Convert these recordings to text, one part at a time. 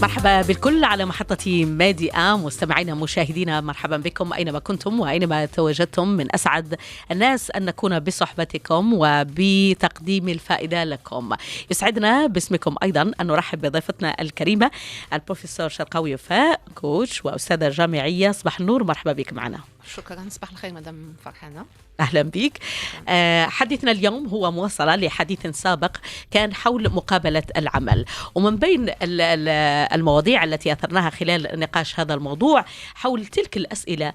مرحبا بالكل على محطة مادئة. مستمعينا مشاهدينا مرحبا بكم أينما كنتم وأينما تواجدتم. من أسعد الناس أن نكون بصحبتكم وبتقديم الفائدة لكم. يسعدنا باسمكم أيضا أن نرحب بضيفتنا الكريمة البروفيسور شرقاوي وفاء، كوتش وأستاذة جامعية. صباح النور، مرحبا بك معنا. شكرا. صباح الخير مدام فرحانة. أهلا بك. حديثنا اليوم هو موصلة لحديث سابق كان حول مقابلة العمل، ومن بين المواضيع التي أثرناها خلال نقاش هذا الموضوع حول تلك الأسئلة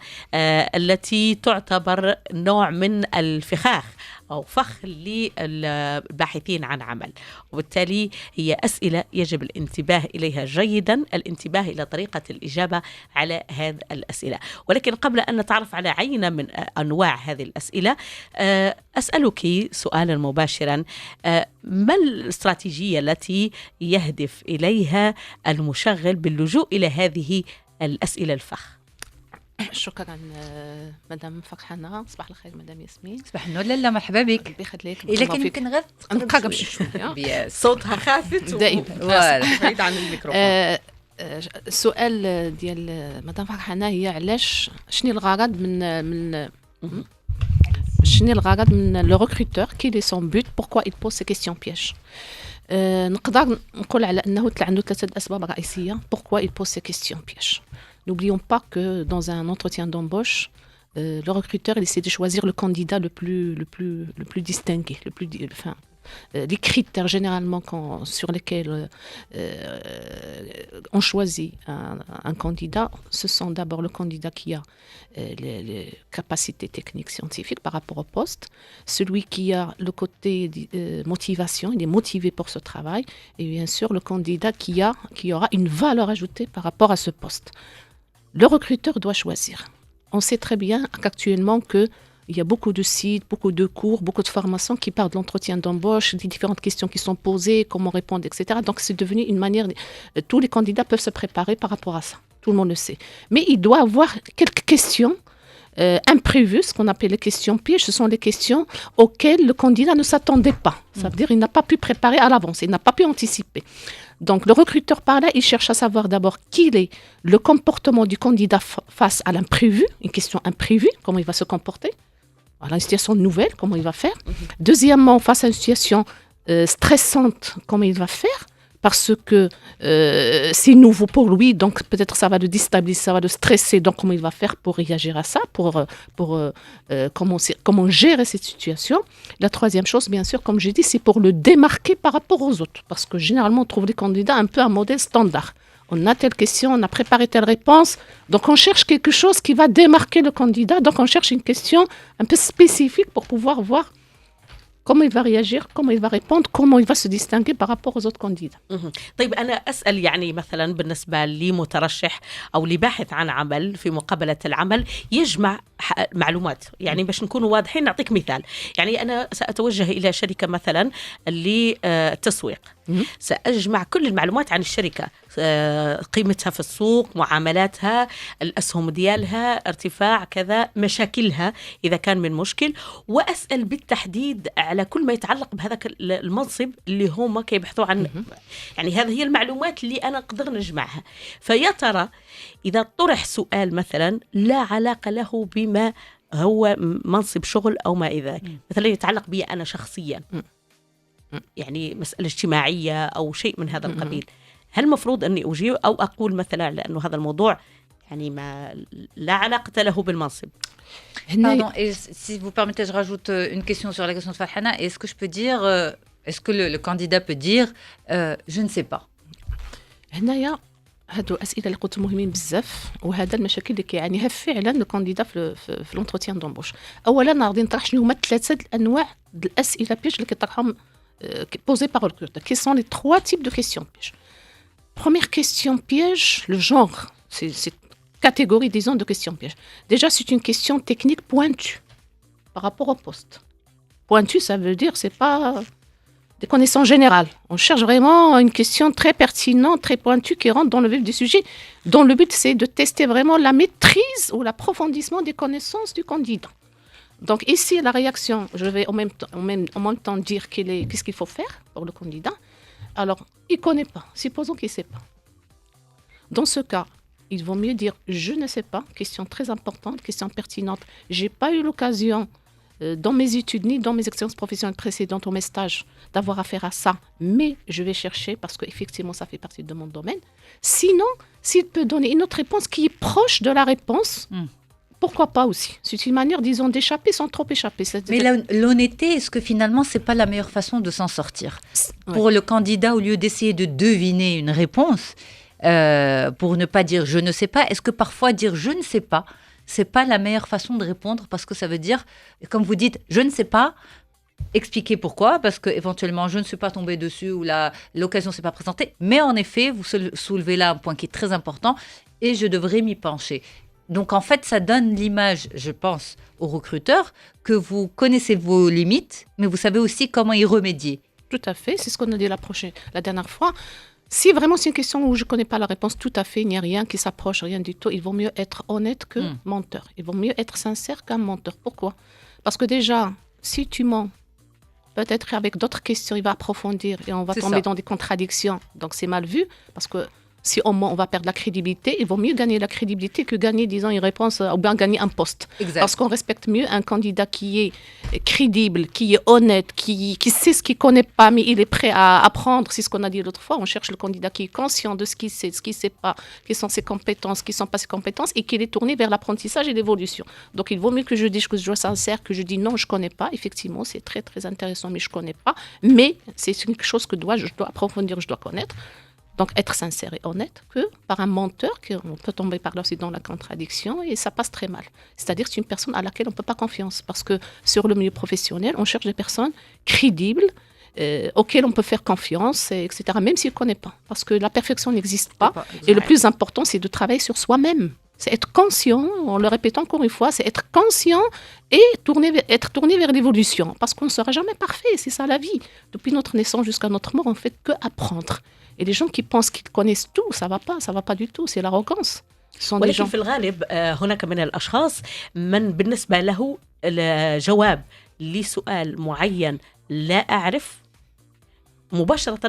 التي تعتبر نوع من الفخاخ أو فخ للباحثين عن عمل، وبالتالي هي أسئلة يجب الانتباه إليها جيدا، الانتباه إلى طريقة الإجابة على هذه الأسئلة. ولكن قبل أن نتعرف على عينة من أنواع هذه الأسئلة، أسألك سؤالا مباشرا: ما الاستراتيجية التي يهدف إليها المشغل باللجوء إلى هذه الأسئلة الفخ؟ شكرا مدام فرحانة. صباح الخير مدام ياسمين. صباح النور. لا مرحبا بك. بيخليك. لكن يمكن غير نقرب شوية. صوتها خافت دائما بعيد عن الميكروفون. السؤال ديال مدام فرحانة هي علاش شنو الغرض من لو ريكروتور كي لي سون بوت بوركوا il pose ces questions pièges. نقدر نقول على انه عنده ثلاثه اسباب رئيسيه pourquoi il pose ces questions pièges. N'oublions pas que dans un entretien d'embauche, le recruteur il essaie de choisir le candidat le plus distingué, les critères généralement sur lesquels on choisit un candidat, ce sont d'abord le candidat qui a les capacités techniques scientifiques par rapport au poste, celui qui a le côté motivation, il est motivé pour ce travail, et bien sûr le candidat qui aura une valeur ajoutée par rapport à ce poste. Le recruteur doit choisir. On sait très bien qu'actuellement il y a beaucoup de sites, beaucoup de cours, beaucoup de formations qui parlent de l'entretien d'embauche, des différentes questions qui sont posées, comment répondre, etc. Donc c'est devenu une manière... Tous les candidats peuvent se préparer par rapport à ça. Tout le monde le sait. Mais il doit avoir quelques questions imprévues, ce qu'on appelle les questions pièges. Ce sont les questions auxquelles le candidat ne s'attendait pas. Ça veut dire qu'il n'a pas pu préparer à l'avance, il n'a pas pu anticiper. Donc le recruteur par là, il cherche à savoir d'abord quel est le comportement du candidat face à l'imprévu, une question imprévue, comment il va se comporter. Voilà, une situation nouvelle, comment il va faire. Deuxièmement, face à une situation stressante, comment il va faire, parce que c'est nouveau pour lui, donc peut-être ça va le déstabiliser, ça va le stresser, donc comment il va faire pour réagir à ça, comment gérer cette situation. La troisième chose, bien sûr, comme j'ai dit, c'est pour le démarquer par rapport aux autres, parce que généralement, on trouve les candidats un peu un modèle standard. On a telle question, on a préparé telle réponse, donc on cherche quelque chose qui va démarquer le candidat, donc on cherche une question un peu spécifique pour pouvoir voir comment il va réagir, comment il va répondre, comment il va se distinguer par rapport aux autres candidats. طيب أنا أسأل يعني مثلا بالنسبة لمترشح أو لباحث عن عمل في مقابلة العمل يجمع معلومات، يعني باش نكون واضحين. نعطيك مثال، يعني أنا سأتوجه إلى شركة مثلا للتسويق، سأجمع كل المعلومات عن الشركة، قيمتها في السوق، معاملاتها، الأسهم ديالها، ارتفاع كذا، مشاكلها إذا كان من مشكل، وأسأل بالتحديد على كل ما يتعلق بهذاك المنصب اللي هم كيبحثوا عنه. يعني هذه هي المعلومات اللي أنا أقدر نجمعها. فيا ترى إذا طرح سؤال مثلا لا علاقة له بما هو منصب شغل أو ما إذا مثلا يتعلق بي أنا شخصيا، يعني مسألة اجتماعية أو شيء من هذا القبيل، هل المفروض أني أجيب أو أقول مثلا لأنه هذا الموضوع يعني ما لا علاقة له بالمنصب؟ Pardon, et si vous permettez, je rajoute une question sur la question de Farhana. Est-ce que je peux dire, est-ce que le candidat peut dire, je ne sais pas? هنايا هادو أسئلة اللي قلت مهمين بزاف، وهذا المشاكل اللي كيعانيها فعلا الكانديدا في لونتروتيان دومبوش. أولا غادي نطرح شنو هما ثلاثة الأنواع د الأسئلة بيج اللي كيطرحهم posées par le recruteur. Quels sont les trois types de questions pièges? Première question piège, le genre, c'est catégorie, disons, de questions pièges. Déjà, c'est une question technique pointue par rapport au poste. Pointue, ça veut dire c'est pas des connaissances générales. On cherche vraiment une question très pertinente, très pointue qui rentre dans le vif du sujet, dont le but c'est de tester vraiment la maîtrise ou l'approfondissement des connaissances du candidat. Donc ici, la réaction, je vais en même temps dire qu'est-ce qu'il faut faire pour le candidat. Alors, il ne connaît pas. Supposons qu'il ne sait pas. Dans ce cas, il vaut mieux dire je ne sais pas, question très importante, question pertinente. J'ai pas eu l'occasion dans mes études ni dans mes expériences professionnelles précédentes ou mes stages d'avoir affaire à ça, mais je vais chercher parce qu'effectivement ça fait partie de mon domaine. Sinon, s'il peut donner une autre réponse qui est proche de la réponse, pourquoi pas aussi. C'est une manière, disons, d'échapper sans trop échapper. Mais l'honnêteté, est-ce que finalement, c'est pas la meilleure façon de s'en sortir ? Pour le candidat, au lieu d'essayer de deviner une réponse, pour ne pas dire « je ne sais pas », est-ce que parfois dire « je ne sais pas », c'est pas la meilleure façon de répondre parce que ça veut dire, comme vous dites, « je ne sais pas », expliquer pourquoi, parce qu'éventuellement, je ne suis pas tombée dessus ou l'occasion ne s'est pas présentée. Mais en effet, vous soulevez là un point qui est très important et je devrais m'y pencher. Donc, en fait, ça donne l'image, je pense, aux recruteurs que vous connaissez vos limites, mais vous savez aussi comment y remédier. Tout à fait, c'est ce qu'on a dit la dernière fois. Si vraiment c'est une question où je ne connais pas la réponse, tout à fait, il n'y a rien qui s'approche, rien du tout. Il vaut mieux être honnête que menteur. Il vaut mieux être sincère qu'un menteur. Pourquoi ? Parce que déjà, si tu mens, peut-être avec d'autres questions, il va approfondir et on va tomber dans des contradictions. Donc c'est mal vu parce que si on ment, on va perdre la crédibilité. Il vaut mieux gagner la crédibilité que gagner, disons, une réponse ou bien gagner un poste. Exact. Parce qu'on respecte mieux un candidat qui est crédible, qui est honnête, qui sait ce qu'il ne connaît pas, mais il est prêt à apprendre. C'est ce qu'on a dit l'autre fois. On cherche le candidat qui est conscient de ce qu'il sait, ce qu'il ne sait pas, quelles sont ses compétences, quelles ne sont pas ses compétences, et qui est tourné vers l'apprentissage et l'évolution. Donc, il vaut mieux que je dise que je sois sincère, que je dis non, je ne connais pas. Effectivement, c'est très, très intéressant, mais je ne connais pas. Mais c'est quelque chose que je dois approfondir, je dois connaître. Donc, être sincère et honnête que par un menteur, qu'on peut tomber par là aussi dans la contradiction et ça passe très mal. C'est-à-dire que c'est une personne à laquelle on ne peut pas confiance parce que sur le milieu professionnel, on cherche des personnes crédibles, auxquelles on peut faire confiance, etc., même s'ils ne connaissent pas. Parce que la perfection n'existe pas. Et le plus important, c'est de travailler sur soi-même. C'est être conscient, on le répète encore une fois, c'est être conscient et être tourné vers l'évolution. Parce qu'on ne sera jamais parfait, c'est ça la vie. Depuis notre naissance jusqu'à notre mort, on ne fait que apprendre. Et les gens qui pensent qu'ils connaissent tout, ça va pas du tout, c'est l'arrogance. ولكن في الغالب هناك من الأشخاص من بالنسبة له الجواب لسؤال معين لا أعرف مباشرة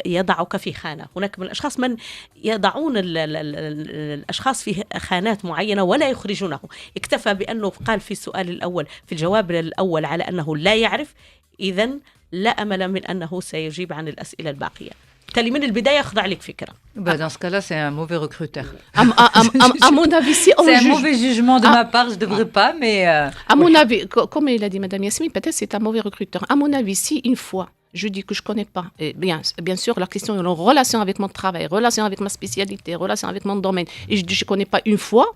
يضعك في خانة. هناك من الأشخاص من يضعون الأشخاص في خانات معينة ولا يخرجونه. اكتفى بأنه قال في السؤال الأول في الجواب الأول على أنه لا يعرف، إذن لا أمل من أنه سيجيب عن الأسئلة الباقية. بالتالي من البداية يخضع لك فكرة. Dans ce cas-là, c'est un mauvais recruteur. À mon avis, si on c'est un mauvais jugement de ma part, je ne devrais pas, mais... À mon avis, comme il a dit Madame Yasmine, peut-être c'est un mauvais recruteur. À mon avis, si une fois, je dis que je ne connais pas, et bien sûr, la question est en relation avec mon travail, relation avec ma spécialité, relation avec mon domaine, et je dis que je ne connais pas une fois,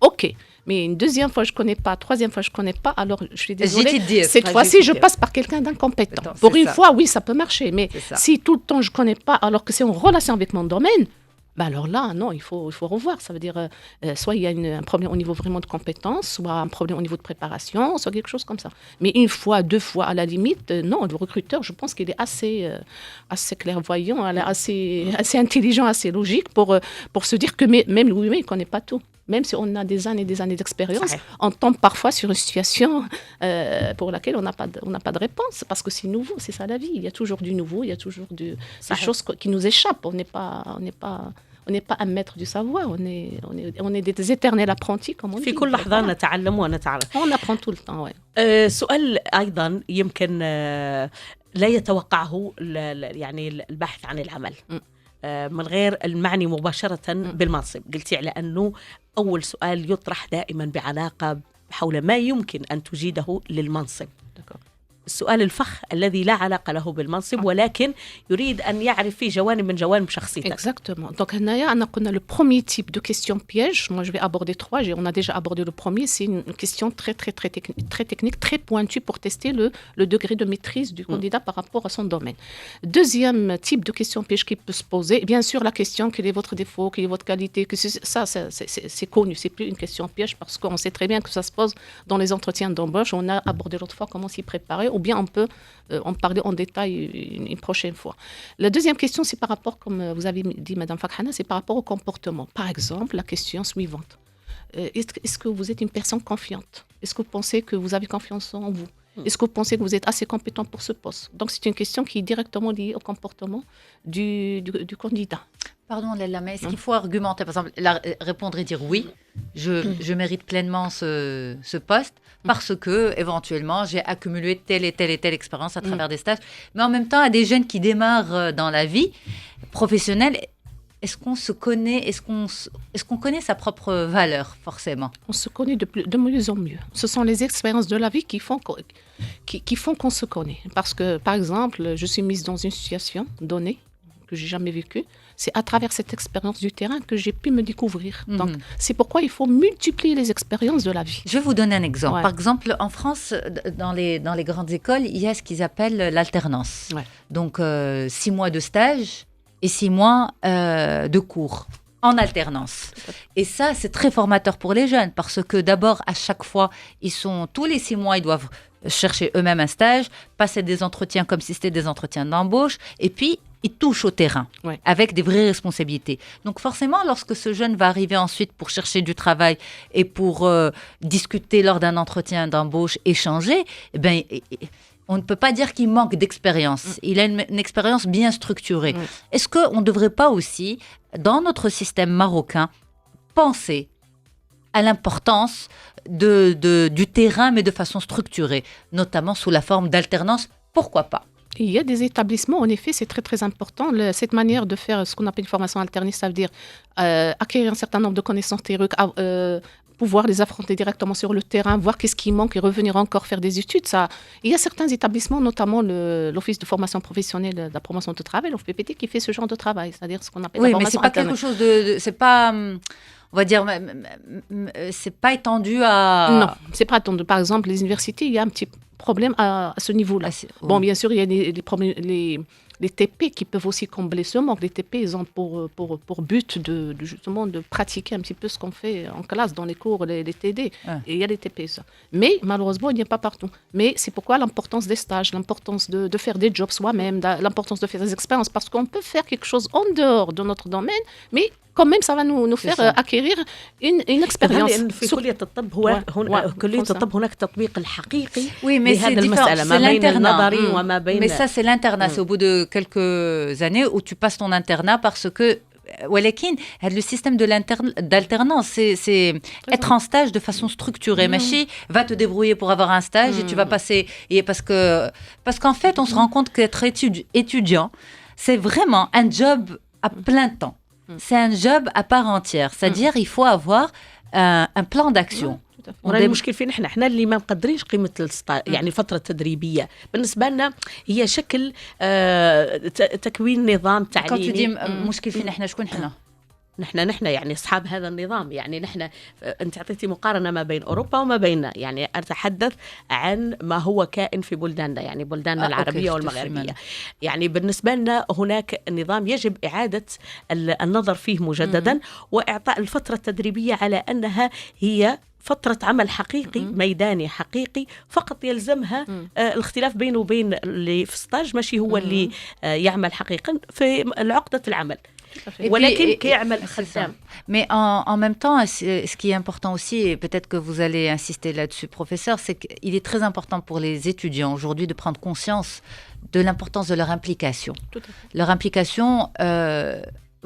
ok. Mais une deuxième fois, je ne connais pas, troisième fois, je ne connais pas, alors je suis désolée. Cette fois-ci, je passe par quelqu'un d'incompétent. Pour une fois, oui, ça peut marcher. Mais si tout le temps, je ne connais pas, alors que c'est en relation avec mon domaine, ben alors là, non, il faut revoir. Ça veut dire, soit il y a un problème au niveau vraiment de compétence, soit un problème au niveau de préparation, soit quelque chose comme ça. Mais une fois, deux fois, à la limite, non, le recruteur, je pense qu'il est assez clairvoyant, assez intelligent, assez logique pour se dire que même lui-même, il ne connaît pas tout. Même si on a des années d'expérience, on tombe parfois sur une situation pour laquelle on n'a pas de réponse, parce que c'est nouveau, c'est ça la vie. Il y a toujours du nouveau, il y a toujours des choses qui nous échappent. On n'est pas un maître du savoir, on est des éternels apprentis, comme on dit. في كل لحظة نتعلم ونتعلم. On apprend tout le temps, ouais. سؤال أيضا يمكن لا يتوقعه يعني الباحث عن العمل. من غير المعني مباشرة بالمنصب. قلتي على أنه أول سؤال يطرح دائما بعلاقة حول ما يمكن أن تجيده للمنصب. السؤال الفخ الذي لا علاقة له بالمنصب ولكن يريد أن يعرف في جوانب من جوانب شخصيتك. Exactement. Donc, on a le premier type de question piège. Moi, je vais aborder trois. On a déjà abordé le premier. C'est une question très technique, très pointue pour tester le degré de maîtrise du candidat par rapport à son domaine. Deuxième type de question piège qui peut se poser, bien sûr, la question quel est votre défaut, quelle est votre qualité. C'est connu. C'est plus une question piège parce qu'on sait très bien que ça se pose dans les entretiens d'embauche. On a abordé l'autre fois comment s'y préparer. Ou bien on peut en parler en détail une prochaine fois. La deuxième question, c'est par rapport, comme vous avez dit, Madame Fakhana, c'est par rapport au comportement. Par exemple, la question suivante. Est-ce que vous êtes une personne confiante ? Est-ce que vous pensez que vous avez confiance en vous ? Est-ce que vous pensez que vous êtes assez compétent pour ce poste ? Donc, c'est une question qui est directement liée au comportement du candidat. Pardon, Lella, mais est-ce qu'il faut argumenter? Par exemple, répondre et dire oui, je mérite pleinement ce poste parce que, éventuellement, j'ai accumulé telle et telle expérience à travers des stages. Mais en même temps, à des jeunes qui démarrent dans la vie professionnelle, est-ce qu'on se connaît, est-ce qu'on connaît sa propre valeur, forcément? On se connaît de mieux en mieux. Ce sont les expériences de la vie qui font qu'on se connaît. Parce que, par exemple, je suis mise dans une situation donnée que j'ai jamais vécue. C'est à travers cette expérience du terrain que j'ai pu me découvrir. Donc, c'est pourquoi il faut multiplier les expériences de la vie. Je vais vous donner un exemple. Ouais. Par exemple, en France, dans les grandes écoles, il y a ce qu'ils appellent l'alternance. Ouais. Donc, 6 mois de stage et 6 mois de cours en alternance. Et ça, c'est très formateur pour les jeunes parce que d'abord, à chaque fois, tous les 6 mois, ils doivent chercher eux-mêmes un stage, passer des entretiens comme si c'était des entretiens d'embauche, et puis ils touchent au terrain avec des vraies responsabilités. Donc forcément, lorsque ce jeune va arriver ensuite pour chercher du travail et pour discuter lors d'un entretien d'embauche, échanger, eh bien, on ne peut pas dire qu'il manque d'expérience. Il a une expérience bien structurée. Est-ce qu'on ne devrait pas aussi, dans notre système marocain, penser à l'importance du terrain, mais de façon structurée, notamment sous la forme d'alternance? Pourquoi pas? Il y a des établissements, en effet, c'est très très important. Cette manière de faire ce qu'on appelle une formation alternée, ça veut dire acquérir un certain nombre de connaissances théoriques, pouvoir les affronter directement sur le terrain, voir qu'est-ce qui manque et revenir encore faire des études. Il y a certains établissements, notamment l'Office de formation professionnelle de la promotion du travail, l'OFPPT, qui fait ce genre de travail, c'est-à-dire ce qu'on appelle la formation alternée. Oui, mais c'est pas quelque chose c'est pas... On va dire, c'est pas étendu à... Non, c'est pas étendu. Par exemple, les universités, il y a un petit problème à ce niveau-là. Bon, bien sûr, il y a les problèmes, les TP qui peuvent aussi combler ce manque. Les TP, ils ont pour but justement de pratiquer un petit peu ce qu'on fait en classe, dans les cours, les TD. Et il y a les TP, ça. Mais malheureusement, il n'y a pas partout. Mais c'est pourquoi l'importance des stages, l'importance de faire des jobs soi-même, l'importance de faire des expériences, parce qu'on peut faire quelque chose en dehors de notre domaine, mais quand même ça va nous faire acquérir une expérience. في كلية الطب كلية الطب هناك تطبيق الحقيقي لهذه المسألة ما بين النظري وما بين. Mais ça c'est l'internat, c'est au bout de quelques années où tu passes ton internat parce que ولكن le système d'alternance c'est être en stage de façon structurée. Machi va te débrouiller pour avoir un stage et tu vas passer parce qu'en fait on se rend compte qu'être étudiant c'est vraiment un job à plein temps. C'est un job à part entière, c'est-à-dire il faut avoir un plan d'action. وراه المشكل فينا احنا اللي ما مقدرينش قيمه يعني الفتره التدريبيه بالنسبه لنا هي شكل تكوين نظام تعليمي. مشكل فينا احنا شكون نحن يعني أصحاب هذا النظام. يعني نحن أنت أعطيتي مقارنة ما بين أوروبا وما بيننا. يعني أتحدث عن ما هو كائن في بلداننا، يعني بلداننا العربية والمغربية. يعني بالنسبة لنا هناك نظام يجب إعادة النظر فيه مجددا وإعطاء الفترة التدريبية على أنها هي فترة عمل حقيقي ميداني حقيقي فقط يلزمها الاختلاف بينه وبين اللي في ستاج ماشي هو اللي يعمل حقيقا في عقدة العمل. Mais en même temps, ce qui est important aussi, et peut-être que vous allez insister là-dessus, professeur, c'est qu'il est très important pour les étudiants aujourd'hui de prendre conscience de l'importance de leur implication. Leur implication,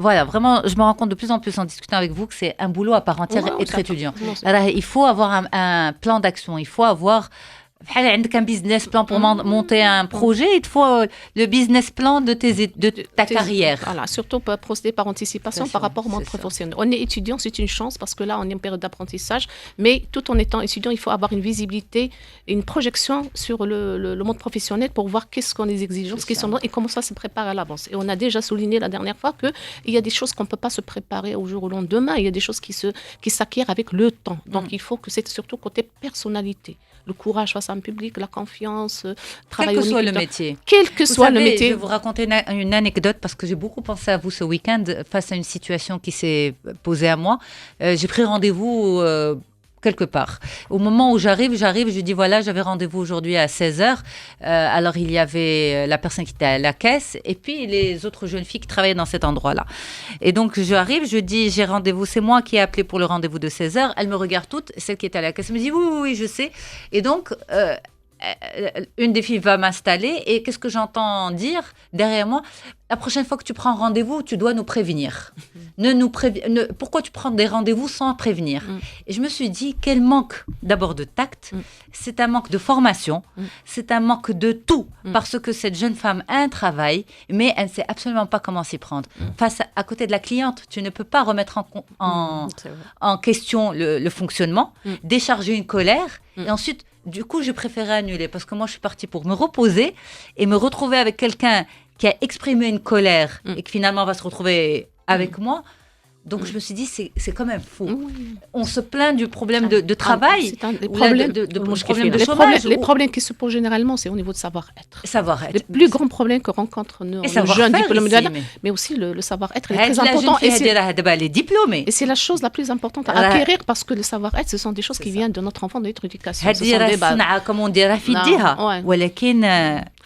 voilà, vraiment, je me rends compte de plus en plus en discutant avec vous que c'est un boulot à part entière être étudiant. Alors, il faut avoir un plan d'action, il faut avoir... un business plan pour monter un projet, il te faut le business plan de ta carrière. Voilà, surtout procéder par anticipation par rapport au monde professionnel. On est étudiant, c'est une chance parce que là, on est en période d'apprentissage, mais tout en étant étudiant, il faut avoir une visibilité, une projection sur le monde professionnel pour voir qu'est-ce qu'on les exigences, et comment ça se prépare à l'avance. Et on a déjà souligné la dernière fois qu'il y a des choses qu'on ne peut pas se préparer au jour au lendemain, il y a des choses qui s'acquièrent avec le temps. Donc, il faut que c'est surtout côté personnalité. Le courage face à un public, la confiance, travailler quel que soit le métier. Quel que soit le métier. Je vais vous raconter une anecdote parce que j'ai beaucoup pensé à vous ce week-end face à une situation qui s'est posée à moi. J'ai pris rendez-vous quelque part. Au moment où j'arrive, je dis voilà, j'avais rendez-vous aujourd'hui à 16h. Alors, il y avait la personne qui était à la caisse et puis les autres jeunes filles qui travaillaient dans cet endroit-là. Et donc, j'arrive, je dis j'ai rendez-vous, c'est moi qui ai appelé pour le rendez-vous de 16h. Elles me regardent toutes, celle qui était à la caisse me dit oui, je sais. Et donc, une des filles va m'installer et qu'est-ce que j'entends dire derrière moi? La prochaine fois que tu prends rendez-vous, tu dois nous prévenir. Pourquoi tu prends des rendez-vous sans prévenir? Et je me suis dit, quel manque d'abord de tact, c'est un manque de formation, c'est un manque de tout, parce que cette jeune femme a un travail, mais elle ne sait absolument pas comment s'y prendre. Face à côté de la cliente, tu ne peux pas remettre en question le fonctionnement, décharger une colère, et ensuite, du coup, j'ai préféré annuler, parce que moi, je suis partie pour me reposer et me retrouver avec quelqu'un qui a exprimé une colère et qui finalement va se retrouver avec moi. Donc, je me suis dit, c'est quand même fou. On se plaint du problème de travail, problème de chômage. Les problèmes qui se posent généralement, c'est au niveau de savoir-être. Savoir-être. Le plus grand problème que rencontrent nos jeunes diplômés, mais aussi le savoir-être est très important. Les diplômés. Et c'est la chose la plus importante à acquérir, parce que le savoir-être, ce sont des choses qui viennent de notre enfant, de notre éducation. Ce sont des bases. Comme on dirait,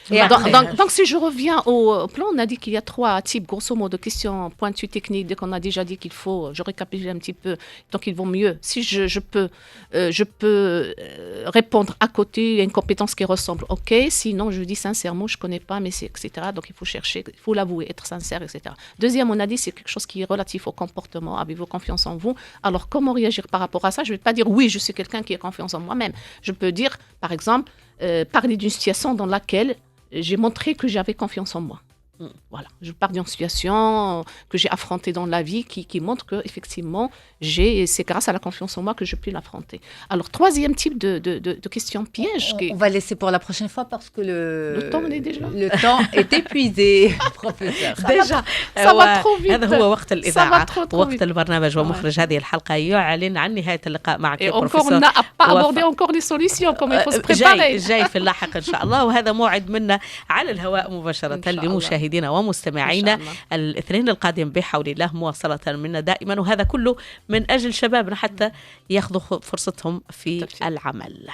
donc, si je reviens au plan, on a dit qu'il y a 3 types, grosso modo, de questions pointues techniques. Dès qu'on a déjà dit qu'il faut, je récapitule un petit peu, donc il vaut mieux. Si je peux répondre à côté, il y a une compétence qui ressemble, ok. Sinon, je dis sincèrement, je ne connais pas, mais c'est etc. Donc, il faut chercher, il faut l'avouer, être sincère, etc. Deuxième, on a dit, c'est quelque chose qui est relatif au comportement. Avez-vous confiance en vous? Alors, comment réagir par rapport à ça? Je ne vais pas dire, oui, je suis quelqu'un qui a confiance en moi-même. Je peux dire, par exemple, parler d'une situation dans laquelle j'ai montré que j'avais confiance en moi. Voilà, je parle d'une situation que j'ai affrontée dans la vie qui montre que effectivement c'est grâce à la confiance en moi que je peux l'affronter. Alors, 3e type de questions pièges. On va laisser pour la prochaine fois parce que le temps est épuisé, professeur. Déjà, ça va trop vite. هذا هو وقت الإذاعة ووقت البرنامج ومخرج هذه الحلقة يعلن عن نهاية اللقاء معك يا بروفيسور. On n'a pas abordé encore les solutions, comme il faut se préparer. جاي في اللاحق إن شاء الله، وهذا موعد منا على الهواء مباشرة لمشاهدينا ومستمعينا الاثنين القادم بحول الله، مواصلة منا دائما، وهذا كله من أجل شبابنا حتى ياخذوا فرصتهم في العمل.